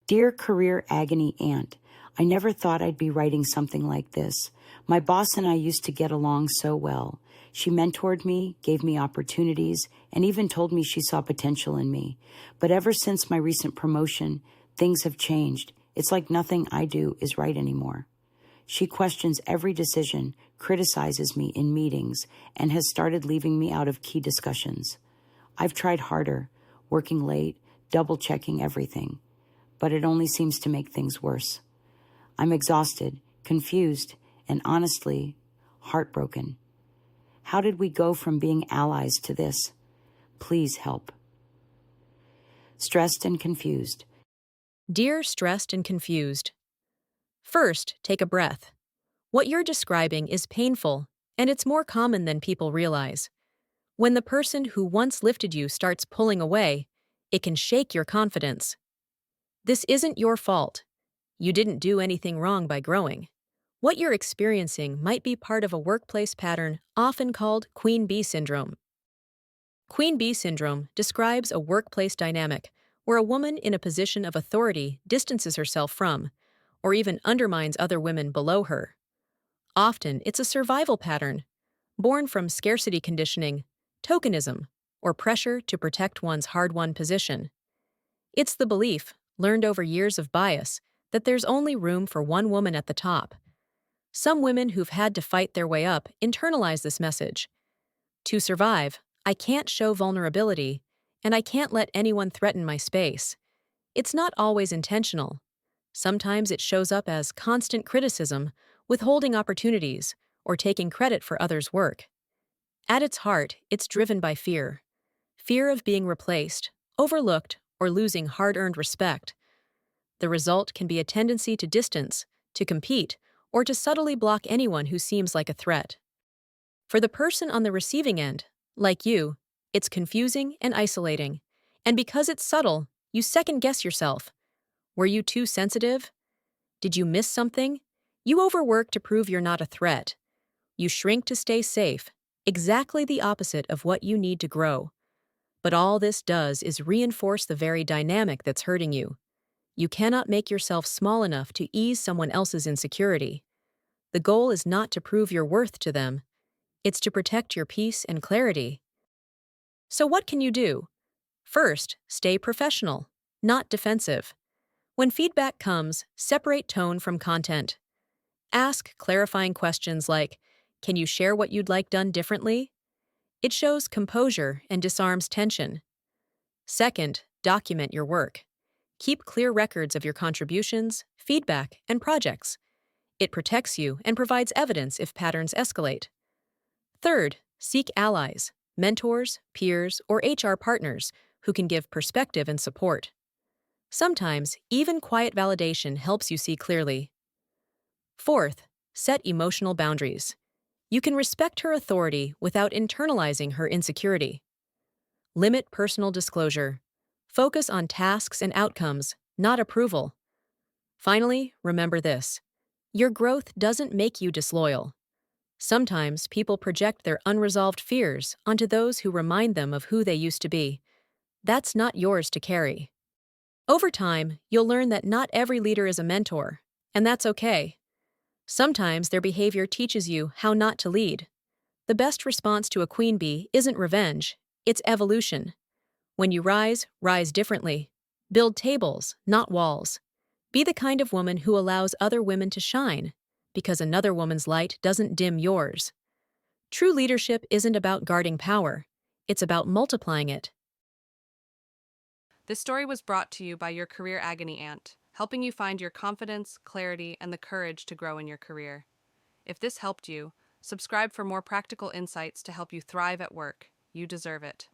Dear Career Agony Aunt, I never thought I'd be writing something like this. My boss and I used to get along so well. She mentored me, gave me opportunities, and even told me she saw potential in me. But ever since my recent promotion, things have changed. It's like nothing I do is right anymore. She questions every decision, criticizes me in meetings, and has started leaving me out of key discussions. I've tried harder, working late, double-checking everything, but it only seems to make things worse. I'm exhausted, confused, and honestly, heartbroken. How did we go from being allies to this? Please help. Stressed and confused. Dear stressed and confused. First, take a breath. What you're describing is painful, and it's more common than people realize. When the person who once lifted you starts pulling away, it can shake your confidence. This isn't your fault. You didn't do anything wrong by growing. What you're experiencing might be part of a workplace pattern often called Queen Bee Syndrome. Queen Bee Syndrome describes a workplace dynamic where a woman in a position of authority distances herself from, or even undermines other women below her. Often, it's a survival pattern, born from scarcity conditioning, tokenism, or pressure to protect one's hard-won position. It's the belief, learned over years of bias, that there's only room for one woman at the top. Some women who've had to fight their way up internalize this message. To survive, I can't show vulnerability, and I can't let anyone threaten my space. It's not always intentional. Sometimes it shows up as constant criticism, withholding opportunities, or taking credit for others' work. At its heart, it's driven by fear. Fear of being replaced, overlooked, or losing hard-earned respect. The result can be a tendency to distance, to compete, or to subtly block anyone who seems like a threat. For the person on the receiving end, like you, it's confusing and isolating. And because it's subtle, you second-guess yourself. Were you too sensitive? Did you miss something? You overwork to prove you're not a threat. You shrink to stay safe, exactly the opposite of what you need to grow. But all this does is reinforce the very dynamic that's hurting you. You cannot make yourself small enough to ease someone else's insecurity. The goal is not to prove your worth to them. It's to protect your peace and clarity. So what can you do? First, stay professional, not defensive. When feedback comes, separate tone from content. Ask clarifying questions like, "Can you share what you'd like done differently?" It shows composure and disarms tension. Second, document your work. Keep clear records of your contributions, feedback, and projects. It protects you and provides evidence if patterns escalate. Third, seek allies, mentors, peers, or HR partners who can give perspective and support. Sometimes, even quiet validation helps you see clearly. Fourth, set emotional boundaries. You can respect her authority without internalizing her insecurity. Limit personal disclosure. Focus on tasks and outcomes, not approval. Finally, remember this. Your growth doesn't make you disloyal. Sometimes people project their unresolved fears onto those who remind them of who they used to be. That's not yours to carry. Over time, you'll learn that not every leader is a mentor, and that's okay. Sometimes their behavior teaches you how not to lead. The best response to a queen bee isn't revenge, it's evolution. When you rise, rise differently. Build tables, not walls. Be the kind of woman who allows other women to shine, because another woman's light doesn't dim yours. True leadership isn't about guarding power, it's about multiplying it. This story was brought to you by Your Career Agony Aunt, helping you find your confidence, clarity, and the courage to grow in your career. If this helped you, subscribe for more practical insights to help you thrive at work. You deserve it.